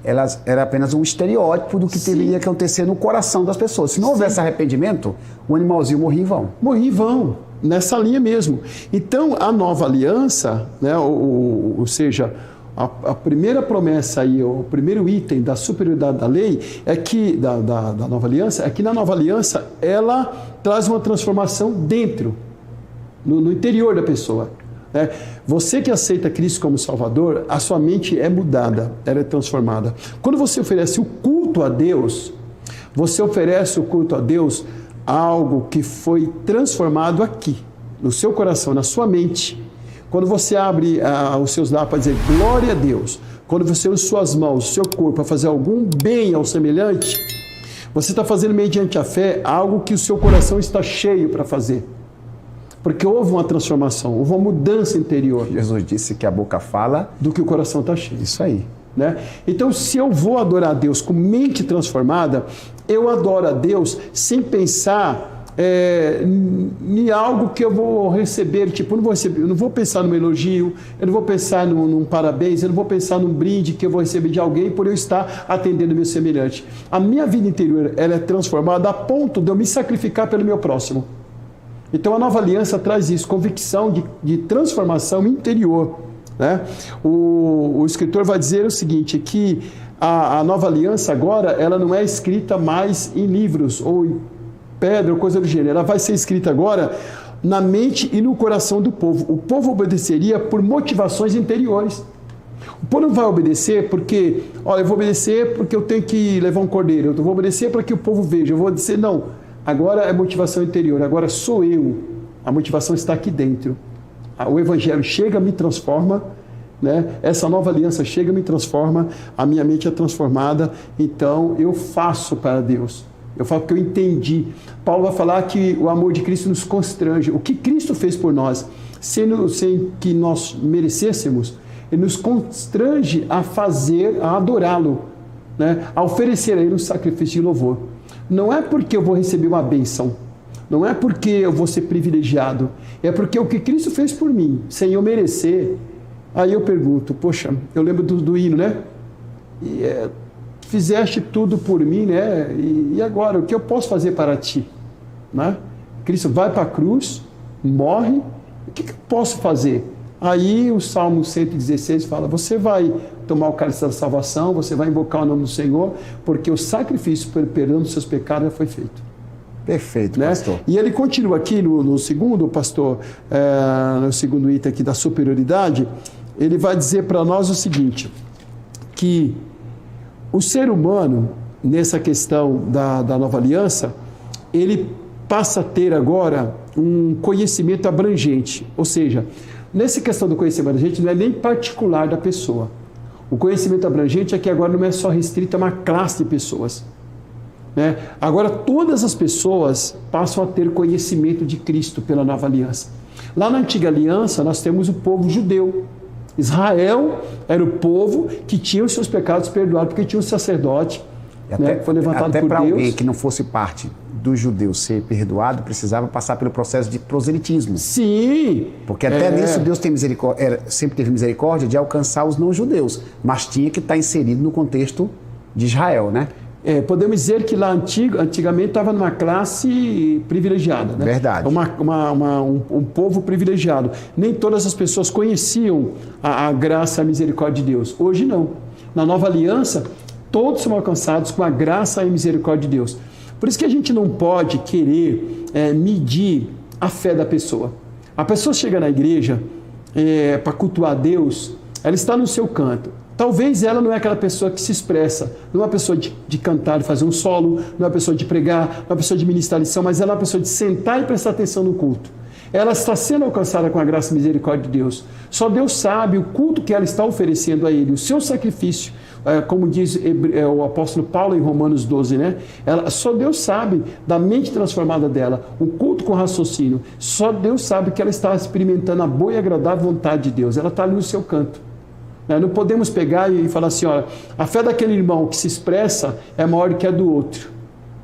ela era apenas um estereótipo do que teria que acontecer no coração das pessoas. Se não houvesse arrependimento, o animalzinho morria em vão. Morria em vão, nessa linha mesmo. Então, a nova aliança, né, ou seja, a primeira promessa aí, o primeiro item da superioridade da lei, é que, da nova aliança, é que na nova aliança, ela traz uma transformação dentro, no interior da pessoa. Você que aceita Cristo como Salvador, a sua mente é mudada, ela é transformada. Quando você oferece o culto a Deus, você oferece o culto a Deus algo que foi transformado aqui, no seu coração, na sua mente. Quando você abre os seus lábios para dizer glória a Deus, quando você usa suas mãos, o seu corpo para fazer algum bem ao semelhante, você está fazendo mediante a fé algo que o seu coração está cheio para fazer. Porque houve uma transformação, houve uma mudança interior. Jesus disse que a boca fala do que o coração está cheio. Isso aí. Né? Então, se eu vou adorar a Deus com mente transformada, eu adoro a Deus sem pensar em algo que eu vou receber. Tipo, eu não vou pensar num elogio, eu não vou pensar num parabéns, eu não vou pensar num brinde que eu vou receber de alguém por eu estar atendendo o meu semelhante. A minha vida interior ela é transformada a ponto de eu me sacrificar pelo meu próximo. Então a nova aliança traz isso, convicção de transformação interior. Né? O escritor vai dizer o seguinte, que a nova aliança agora, ela não é escrita mais em livros ou em pedra ou coisa do gênero, ela vai ser escrita agora na mente e no coração do povo. O povo obedeceria por motivações interiores. O povo não vai obedecer porque, olha, eu vou obedecer porque eu tenho que levar um cordeiro, eu vou obedecer para que o povo veja, eu vou obedecer, não. Agora é motivação interior, agora sou eu. A motivação está aqui dentro. O Evangelho chega, me transforma, né? Essa nova aliança chega, me transforma, a minha mente é transformada, então eu faço para Deus. Eu falo porque eu entendi. Paulo vai falar que o amor de Cristo nos constrange. O que Cristo fez por nós, sem que nós merecêssemos, Ele nos constrange a fazer, a adorá-lo, né? A oferecer a Ele um sacrifício de louvor. Não é porque eu vou receber uma bênção, Não é porque eu vou ser privilegiado, é porque o que Cristo fez por mim, sem eu merecer. Aí eu pergunto, poxa, eu lembro do hino, né? Fizeste tudo por mim, né? E agora, o que eu posso fazer para ti? Né? Cristo vai para a cruz, morre, o que eu posso fazer? Aí o Salmo 116 fala, você vai tomar o cálice da salvação, você vai invocar o nome do Senhor, porque o sacrifício pelo perdão dos seus pecados já foi feito. Perfeito, né? pastor. E ele continua aqui no segundo, pastor, no segundo item aqui da superioridade, ele vai dizer para nós o seguinte, que o ser humano, nessa questão da nova aliança, ele passa a ter agora um conhecimento abrangente, ou seja, nessa questão do conhecimento abrangente não é nem particular da pessoa. O conhecimento abrangente é que agora não é só restrito a uma classe de pessoas. Né? Agora todas as pessoas passam a ter conhecimento de Cristo pela nova aliança. Lá na antiga aliança nós temos o povo judeu. Israel era o povo que tinha os seus pecados perdoados, porque tinha um sacerdote, né, que foi levantado até por Deus. Até para alguém que não fosse parte dos judeus ser perdoado, precisava passar pelo processo de proselitismo. Sim! Porque até nisso Deus tem sempre teve misericórdia de alcançar os não-judeus, mas tinha que estar inserido no contexto de Israel, né? Podemos dizer que lá antigamente estava numa classe privilegiada, né? Verdade. Um povo privilegiado. Nem todas as pessoas conheciam a graça e a misericórdia de Deus. Hoje não. Na nova aliança, todos são alcançados com a graça e a misericórdia de Deus. Por isso que a gente não pode querer medir a fé da pessoa. A pessoa chega na igreja para cultuar Deus, ela está no seu canto. Talvez ela não é aquela pessoa que se expressa, não é uma pessoa de cantar e fazer um solo, não é uma pessoa de pregar, não é uma pessoa de ministrar lição, mas ela é uma pessoa de sentar e prestar atenção no culto. Ela está sendo alcançada com a graça e misericórdia de Deus. Só Deus sabe o culto que ela está oferecendo a Ele, o seu sacrifício. Como diz o apóstolo Paulo em Romanos 12, né? Só Deus sabe da mente transformada dela, o culto com raciocínio. Só Deus sabe que ela está experimentando a boa e agradável vontade de Deus. Ela está ali no seu canto. Não podemos pegar e falar assim, olha, a fé daquele irmão que se expressa é maior do que a do outro.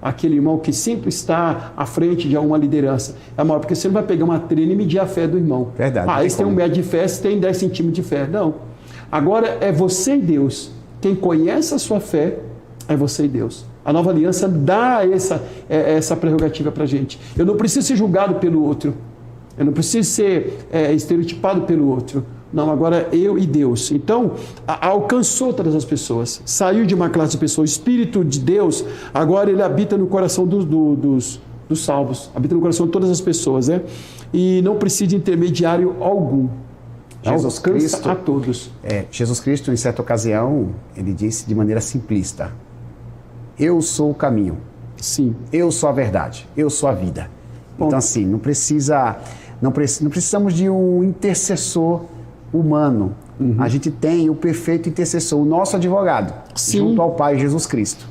Aquele irmão que sempre está à frente de alguma liderança é maior, porque você não vai pegar uma trina e medir a fé do irmão. Verdade. Esse tem 1 metro de fé, esse tem 10 centímetros de fé. Não. Agora é você e Deus. Quem conhece a sua fé é você e Deus. A nova aliança dá essa prerrogativa para a gente. Eu não preciso ser julgado pelo outro. Eu não preciso ser estereotipado pelo outro. Não, agora eu e Deus. Então, alcançou todas as pessoas. Saiu de uma classe de pessoas. O Espírito de Deus, agora ele habita no coração dos salvos. Habita no coração de todas as pessoas, né? E não precisa de intermediário algum. Jesus Cristo, a todos. Jesus Cristo, em certa ocasião, ele disse de maneira simplista: eu sou o caminho. Sim. Eu sou a verdade. Eu sou a vida. Bom, então, assim, não precisamos de um intercessor humano. Uhum. A gente tem o perfeito intercessor, o nosso advogado, sim, junto ao Pai Jesus Cristo.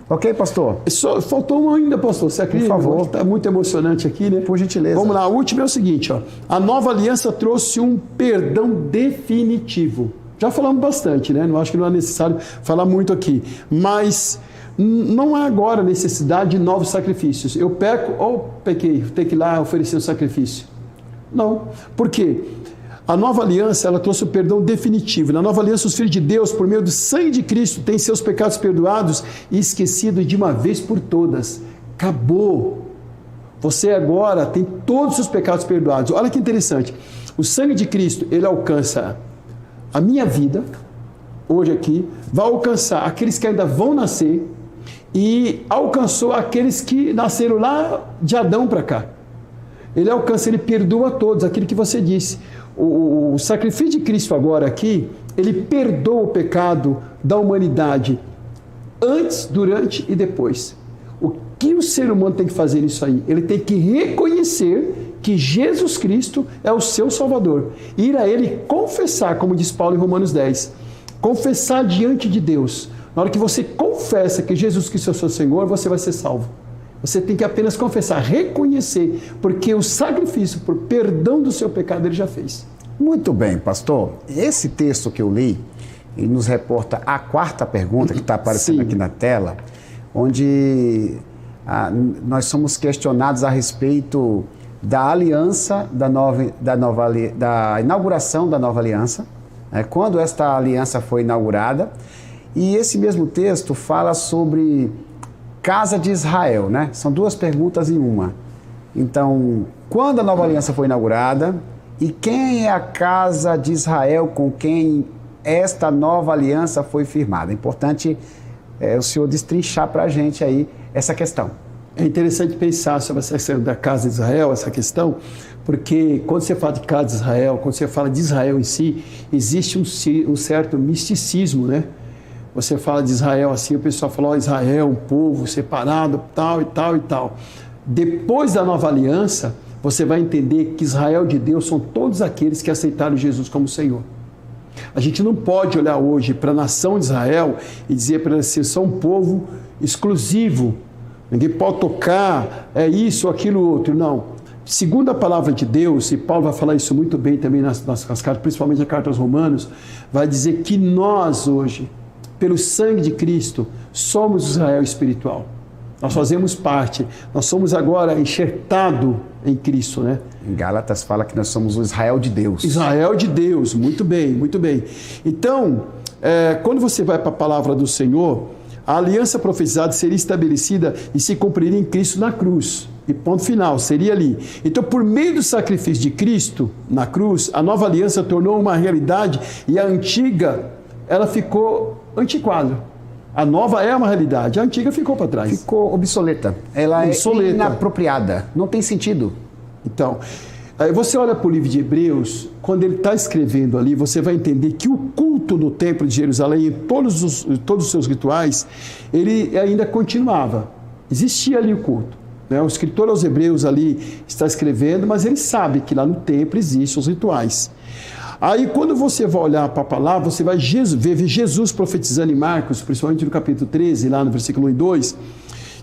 Ok, pastor? Faltou um ainda, pastor. Você acredita? Por favor. Está muito emocionante aqui, né? Por gentileza. Vamos lá, a última é o seguinte, ó. A nova aliança trouxe um perdão definitivo. Já falamos bastante, né? Não acho que não é necessário falar muito aqui. Mas não há agora necessidade de novos sacrifícios. Eu peco ou pequei, tenho que ir lá oferecer um sacrifício. Não. Por quê? A nova aliança, ela trouxe o perdão definitivo. Na nova aliança, os filhos de Deus, por meio do sangue de Cristo, têm seus pecados perdoados e esquecidos de uma vez por todas. Acabou. Você agora tem todos os seus pecados perdoados. Olha que interessante. O sangue de Cristo, ele alcança a minha vida, hoje aqui, vai alcançar aqueles que ainda vão nascer e alcançou aqueles que nasceram lá de Adão para cá. Ele alcança, ele perdoa a todos, aquilo que você disse. O sacrifício de Cristo agora aqui, ele perdoa o pecado da humanidade antes, durante e depois. O que o ser humano tem que fazer nisso aí? Ele tem que reconhecer que Jesus Cristo é o seu Salvador. Ir a Ele confessar, como diz Paulo em Romanos 10. Confessar diante de Deus. Na hora que você confessa que Jesus Cristo é o seu Senhor, você vai ser salvo. Você tem que apenas confessar, reconhecer, porque o sacrifício por perdão do seu pecado ele já fez. Muito bem, pastor. Esse texto que eu li, ele nos reporta a quarta pergunta que está aparecendo aqui na tela, onde nós somos questionados a respeito da aliança, da inauguração da nova aliança, né? Quando esta aliança foi inaugurada. E esse mesmo texto fala sobre casa de Israel, né? São duas perguntas em uma. Então, quando a nova aliança foi inaugurada e quem é a casa de Israel com quem esta nova aliança foi firmada? É importante o senhor destrinchar para a gente aí essa questão. É interessante pensar sobre essa questão da casa de Israel, essa questão, porque quando você fala de casa de Israel, quando você fala de Israel em si, existe um certo misticismo, né? Você fala de Israel assim, o pessoal fala, Israel, um povo separado, tal e tal e tal. Depois da nova aliança, você vai entender que Israel de Deus são todos aqueles que aceitaram Jesus como Senhor. A gente não pode olhar hoje para a nação de Israel e dizer para eles assim, são um povo exclusivo, ninguém pode tocar, é isso, aquilo, outro. Não. Segundo a palavra de Deus, e Paulo vai falar isso muito bem também nas cartas, principalmente a carta aos Romanos, vai dizer que nós hoje, pelo sangue de Cristo, somos Israel espiritual. Nós fazemos parte, nós somos agora enxertados em Cristo, né? Em Gálatas fala que nós somos o Israel de Deus. Israel de Deus, muito bem, muito bem. Então, quando você vai para a palavra do Senhor, a aliança profetizada seria estabelecida e se cumpriria em Cristo na cruz. E ponto final, seria ali. Então, por meio do sacrifício de Cristo na cruz, a nova aliança tornou uma realidade e a antiga, ela ficou antiquada. A nova é uma realidade, a antiga ficou para trás. Ficou obsoleta. Ela é inapropriada, não tem sentido. Então, aí você olha para o livro de Hebreus, quando ele está escrevendo ali, você vai entender que o culto no templo de Jerusalém, em todos os seus rituais, ele ainda continuava. Existia ali o culto. Né? O escritor aos Hebreus ali está escrevendo, mas ele sabe que lá no templo existem os rituais. Aí, quando você vai olhar para a palavra, você vai ver Jesus profetizando em Marcos, principalmente no capítulo 13, lá no versículo 1 e 2,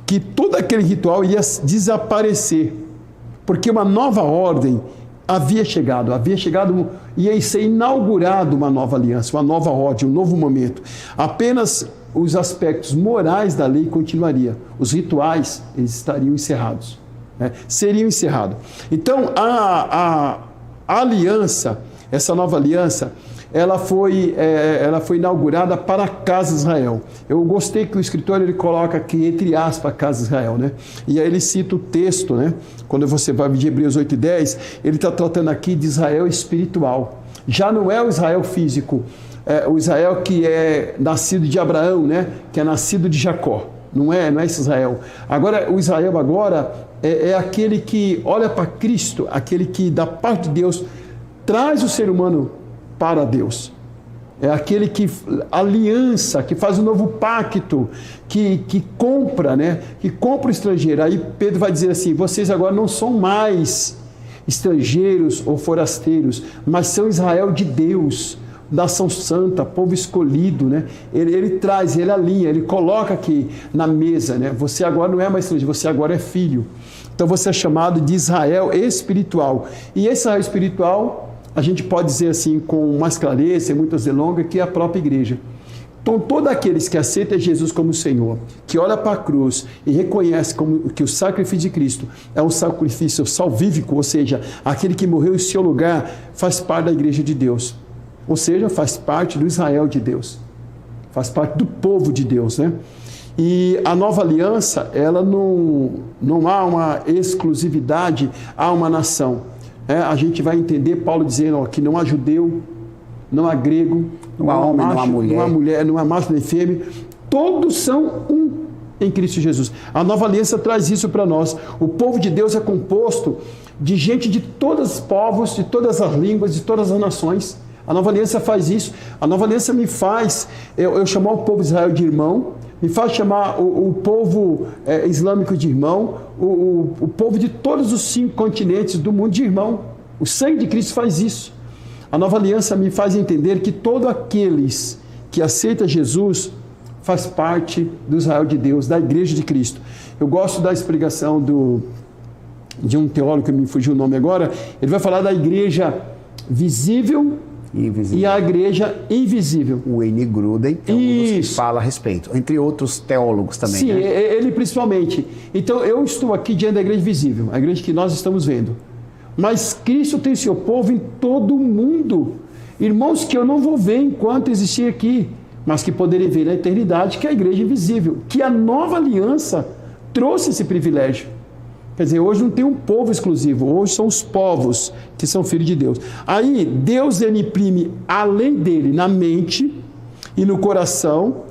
que todo aquele ritual ia desaparecer, porque uma nova ordem havia chegado, ia ser inaugurada uma nova aliança, uma nova ordem, um novo momento. Apenas os aspectos morais da lei continuariam, os rituais, eles estariam encerrados, né? Seriam encerrados. Então, a aliança, essa nova aliança, ela foi inaugurada para a casa de Israel. Eu gostei que o escritor ele coloca aqui entre aspas a casa de Israel, né? E aí ele cita o texto, né? Quando você vai de Hebreus 8 e 10, ele está tratando aqui de Israel espiritual. Já não é o Israel físico, o Israel que é nascido de Abraão, né? Que é nascido de Jacó. Não é esse Israel. Agora, o Israel agora é aquele que olha para Cristo, aquele que da parte de Deus traz o ser humano para Deus. É aquele que aliança, que faz um novo pacto, que compra, né? Que compra o estrangeiro. Aí Pedro vai dizer assim, vocês agora não são mais estrangeiros ou forasteiros, mas são Israel de Deus, nação santa, povo escolhido, né? Ele traz, ele alinha, ele coloca aqui na mesa, né? Você agora não é mais estrangeiro, você agora é filho. Então você é chamado de Israel espiritual. E esse Israel espiritual, a gente pode dizer assim com mais clareza, sem muitas delongas, que é a própria igreja. Então, todos aqueles que aceitam Jesus como Senhor, que olha para a cruz e reconhece que o sacrifício de Cristo é um sacrifício salvífico, ou seja, aquele que morreu em seu lugar, faz parte da igreja de Deus. Ou seja, faz parte do Israel de Deus. Faz parte do povo de Deus, né? E a nova aliança, ela não há uma exclusividade a uma nação. A gente vai entender Paulo dizendo que não há judeu, não há grego, não há homem, não há mulher, não há macho nem fêmea, todos são um em Cristo Jesus. A nova aliança traz isso para nós. O povo de Deus é composto de gente de todos os povos, de todas as línguas, de todas as nações. A nova aliança faz isso. A nova aliança me faz eu chamar o povo de Israel de irmão, me faz chamar o povo islâmico de irmão, o povo de todos os 5 continentes do mundo de irmão. O sangue de Cristo faz isso. A nova aliança me faz entender que todos aqueles que aceitam Jesus faz parte do Israel de Deus, da igreja de Cristo. Eu gosto da explicação de um teólogo, que me fugiu o nome agora, ele vai falar da igreja visível, e a igreja invisível. O Wayne Grudem é um dos que fala a respeito, entre outros teólogos também. Sim, né? Ele principalmente. Então, eu estou aqui diante da igreja visível, a igreja que nós estamos vendo. Mas Cristo tem seu povo em todo o mundo. Irmãos que eu não vou ver enquanto existir aqui, mas que poderem ver na eternidade, que é a igreja invisível, que a nova aliança trouxe esse privilégio. Quer dizer, hoje não tem um povo exclusivo, hoje são os povos que são filhos de Deus. Aí, Deus, ele imprime a lei dele na mente e no coração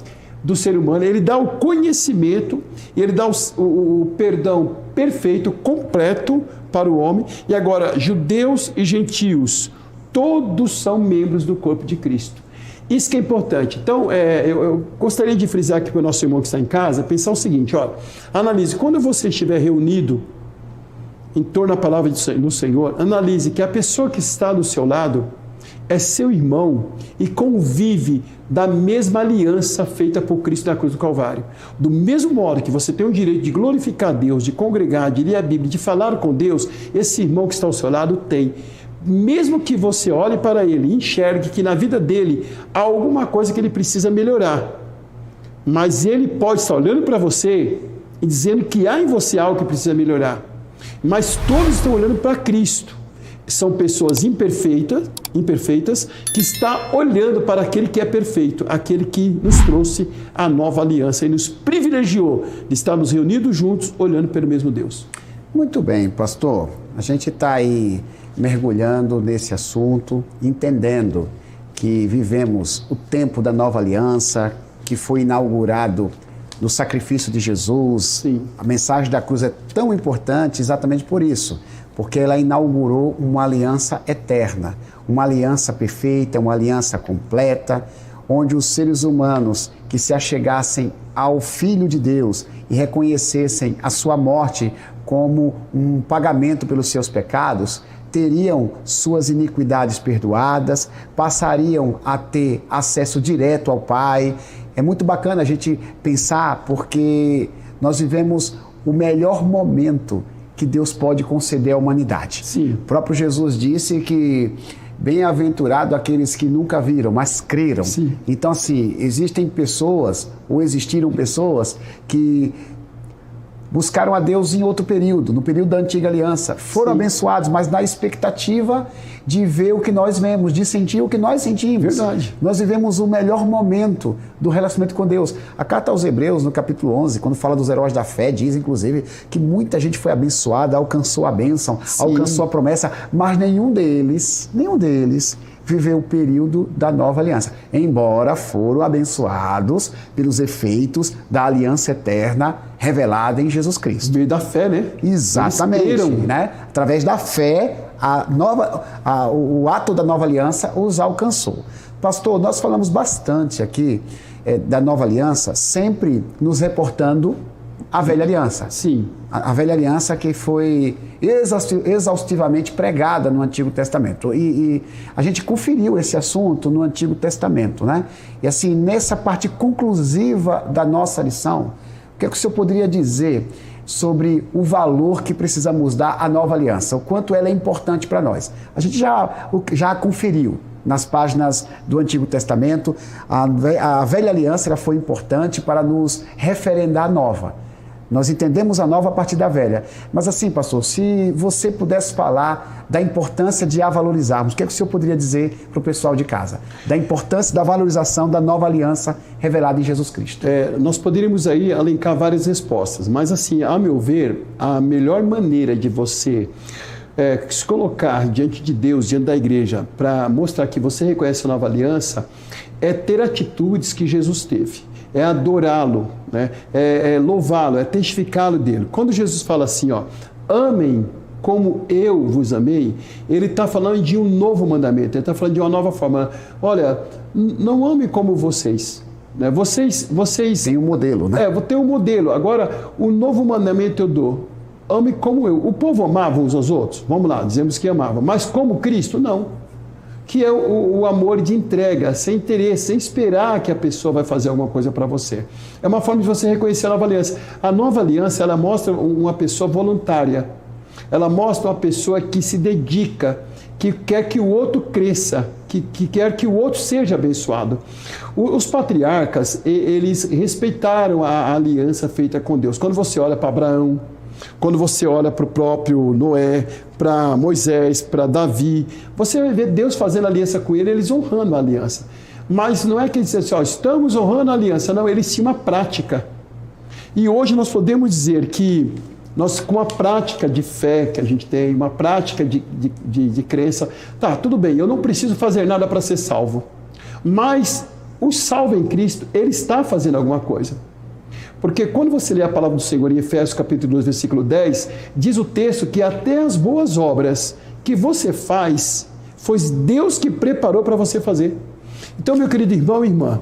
do ser humano, ele dá o conhecimento, ele dá o perdão perfeito, completo para o homem. E agora, judeus e gentios, todos são membros do corpo de Cristo. Isso que é importante. Então, eu gostaria de frisar aqui para o nosso irmão que está em casa, pensar o seguinte, olha, analise, quando você estiver reunido em torno da palavra do Senhor, analise que a pessoa que está do seu lado é seu irmão e convive da mesma aliança feita por Cristo na cruz do Calvário. Do mesmo modo que você tem o direito de glorificar Deus, de congregar, de ler a Bíblia, de falar com Deus, esse irmão que está ao seu lado tem. Mesmo que você olhe para ele e enxergue que na vida dele há alguma coisa que ele precisa melhorar, mas ele pode estar olhando para você e dizendo que há em você algo que precisa melhorar. Mas todos estão olhando para Cristo. São pessoas imperfeitas, que está olhando para aquele que é perfeito, aquele que nos trouxe a nova aliança e nos privilegiou de estarmos reunidos juntos, olhando pelo mesmo Deus. Muito bem, pastor. A gente está aí mergulhando nesse assunto, entendendo que vivemos o tempo da nova aliança, que foi inaugurado no sacrifício de Jesus. Sim. A mensagem da cruz é tão importante exatamente por isso, porque ela inaugurou uma aliança eterna, uma aliança perfeita, uma aliança completa, onde os seres humanos que se achegassem ao Filho de Deus e reconhecessem a sua morte como um pagamento pelos seus pecados, teriam suas iniquidades perdoadas, passariam a ter acesso direto ao Pai. É muito bacana a gente pensar, porque nós vivemos o melhor momento que Deus pode conceder à humanidade. Sim. O próprio Jesus disse que bem-aventurado aqueles que nunca viram, mas creram. Sim. Então, assim, existiram pessoas que buscaram a Deus em outro período, no período da Antiga Aliança. Foram abençoados, mas na expectativa de ver o que nós vemos, de sentir o que nós sentimos. Verdade. Nós vivemos o melhor momento do relacionamento com Deus. A carta aos Hebreus, no capítulo 11, quando fala dos heróis da fé, diz, inclusive, que muita gente foi abençoada, alcançou a bênção, alcançou a promessa, mas nenhum deles viveu o período da nova aliança, embora foram abençoados pelos efeitos da aliança eterna revelada em Jesus Cristo. Veio da fé, né? Exatamente, né? Através da fé, o ato da nova aliança os alcançou. Pastor, nós falamos bastante aqui da nova aliança, sempre nos reportando a velha aliança. Sim. A velha aliança que foi exaustivamente pregada no Antigo Testamento. E a gente conferiu esse assunto no Antigo Testamento, né? E assim, nessa parte conclusiva da nossa lição, o que é que o senhor poderia dizer sobre o valor que precisamos dar à nova aliança? O quanto ela é importante para nós? A gente já conferiu nas páginas do Antigo Testamento. A velha aliança ela foi importante para nos referendar a nova. Nós entendemos a nova a partir da velha. Mas assim, pastor, se você pudesse falar da importância de a valorizarmos, o que é que o senhor poderia dizer para o pessoal de casa? Da importância da valorização da nova aliança revelada em Jesus Cristo. Nós poderíamos aí elencar várias respostas, mas assim, a meu ver, a melhor maneira de você se colocar diante de Deus, diante da igreja, para mostrar que você reconhece a nova aliança, é ter atitudes que Jesus teve. É adorá-lo, né? É louvá-lo, é testificá-lo dele. Quando Jesus fala assim, ó, amem como eu vos amei, ele está falando de um novo mandamento, ele está falando de uma nova forma. Olha, não amem como vocês. Né? Vocês... Tem um modelo, né? Vou ter um modelo. Agora, o novo mandamento eu dou. Ame como eu. O povo amava uns aos outros? Vamos lá, dizemos que amava. Mas como Cristo? Não. Que é o amor de entrega, sem interesse, sem esperar que a pessoa vai fazer alguma coisa para você. É uma forma de você reconhecer a nova aliança. A nova aliança, ela mostra uma pessoa voluntária. Ela mostra uma pessoa que se dedica, que quer que o outro cresça, que quer que o outro seja abençoado. Os patriarcas, eles respeitaram a aliança feita com Deus. Quando você olha para Abraão, quando você olha para o próprio Noé, para Moisés, para Davi, você vai ver Deus fazendo aliança com ele, eles honrando a aliança. Mas não é que eles dizem assim, estamos honrando a aliança, não, eles tinham uma prática. E hoje nós podemos dizer que nós, com a prática de fé que a gente tem, uma prática de crença, tá, tudo bem, eu não preciso fazer nada para ser salvo. Mas o salvo em Cristo, ele está fazendo alguma coisa. Porque quando você lê a palavra do Senhor em Efésios capítulo 2, versículo 10, diz o texto que até as boas obras que você faz, foi Deus que preparou para você fazer. Então, meu querido irmão e irmã,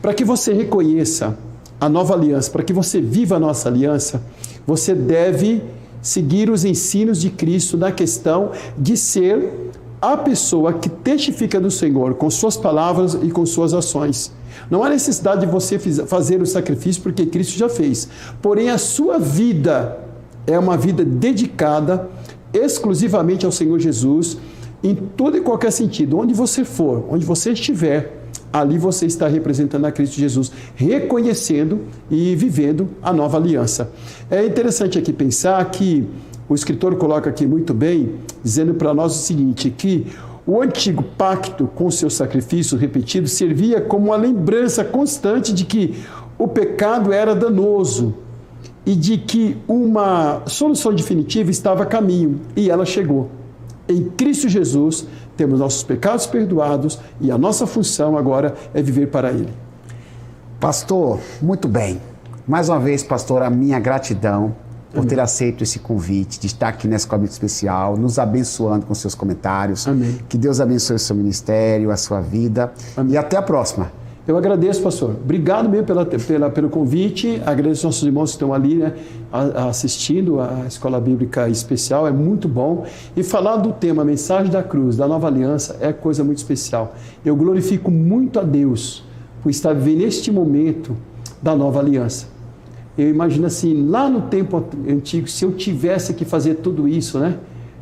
para que você reconheça a nova aliança, para que você viva a nossa aliança, você deve seguir os ensinos de Cristo na questão de ser a pessoa que testifica do Senhor com suas palavras e com suas ações. Não há necessidade de você fazer o sacrifício porque Cristo já fez. Porém, a sua vida é uma vida dedicada exclusivamente ao Senhor Jesus, em todo e qualquer sentido. Onde você for, onde você estiver, ali você está representando a Cristo Jesus, reconhecendo e vivendo a nova aliança. É interessante aqui pensar que o escritor coloca aqui muito bem, dizendo para nós o seguinte, que o antigo pacto com seus sacrifícios repetidos servia como uma lembrança constante de que o pecado era danoso e de que uma solução definitiva estava a caminho, e ela chegou. Em Cristo Jesus, temos nossos pecados perdoados e a nossa função agora é viver para Ele. Pastor, muito bem. Mais uma vez, pastor, a minha gratidão por ter aceito esse convite de estar aqui nessa Escola Bíblica Especial, nos abençoando com seus comentários. Amém. Que Deus abençoe o seu ministério, a sua vida. Amém. E até a próxima. Eu agradeço, pastor. Obrigado mesmo pelo convite. Agradeço aos nossos irmãos que estão ali, né, assistindo a Escola Bíblica Especial. É muito bom. E falar do tema, a mensagem da cruz, da nova aliança, é coisa muito especial. Eu glorifico muito a Deus por estar vivendo este momento da nova aliança. Eu imagino assim, lá no tempo antigo, se eu tivesse que fazer tudo isso, né?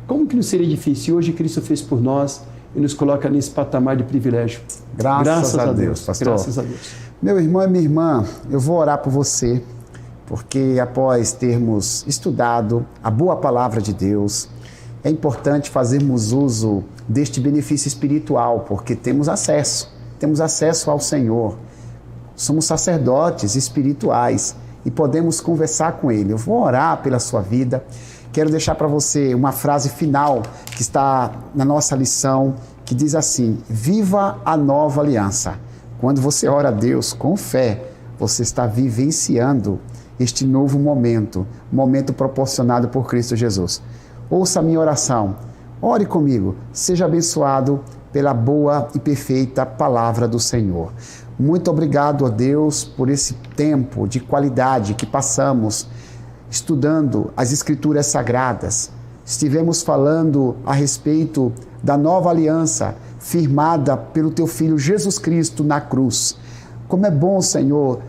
Como que não seria difícil? E hoje Cristo fez por nós e nos coloca nesse patamar de privilégio. Graças a Deus, pastor. Graças a Deus. Meu irmão e minha irmã, eu vou orar por você, porque após termos estudado a boa palavra de Deus, é importante fazermos uso deste benefício espiritual, porque temos acesso ao Senhor. Somos sacerdotes espirituais e podemos conversar com Ele. Eu vou orar pela sua vida. Quero deixar para você uma frase final que está na nossa lição, que diz assim: viva a nova aliança. Quando você ora a Deus com fé, você está vivenciando este novo momento proporcionado por Cristo Jesus. Ouça a minha oração, ore comigo, seja abençoado pela boa e perfeita palavra do Senhor. Muito obrigado a Deus por esse tempo de qualidade que passamos estudando as Escrituras Sagradas. Estivemos falando a respeito da nova aliança firmada pelo Teu Filho Jesus Cristo na cruz. Como é bom, Senhor,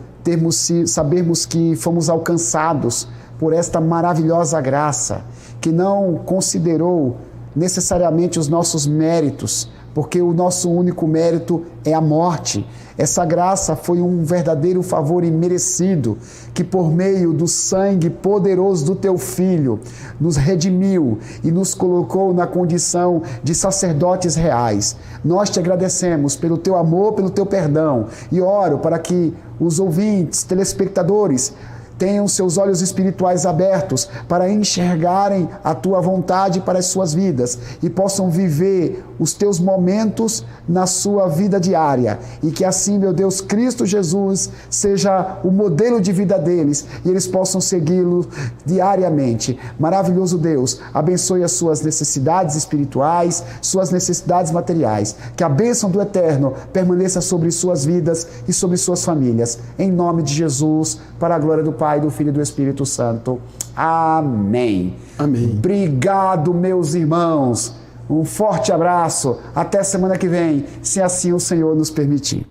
sabermos que fomos alcançados por esta maravilhosa graça, que não considerou necessariamente os nossos méritos, porque o nosso único mérito é a morte. Essa graça foi um verdadeiro favor imerecido, que por meio do sangue poderoso do Teu Filho, nos redimiu e nos colocou na condição de sacerdotes reais. Nós Te agradecemos pelo Teu amor, pelo Teu perdão, e oro para que os ouvintes, telespectadores, tenham seus olhos espirituais abertos para enxergarem a Tua vontade para as suas vidas e possam viver os Teus momentos na sua vida diária. E que assim, meu Deus, Cristo Jesus seja o modelo de vida deles e eles possam segui-lo diariamente. Maravilhoso Deus, abençoe as suas necessidades espirituais, suas necessidades materiais. Que a bênção do Eterno permaneça sobre suas vidas e sobre suas famílias. Em nome de Jesus, para a glória do Pai, do Filho e do Espírito Santo. Amém. Amém. Obrigado, meus irmãos. Um forte abraço. Até semana que vem, se assim o Senhor nos permitir.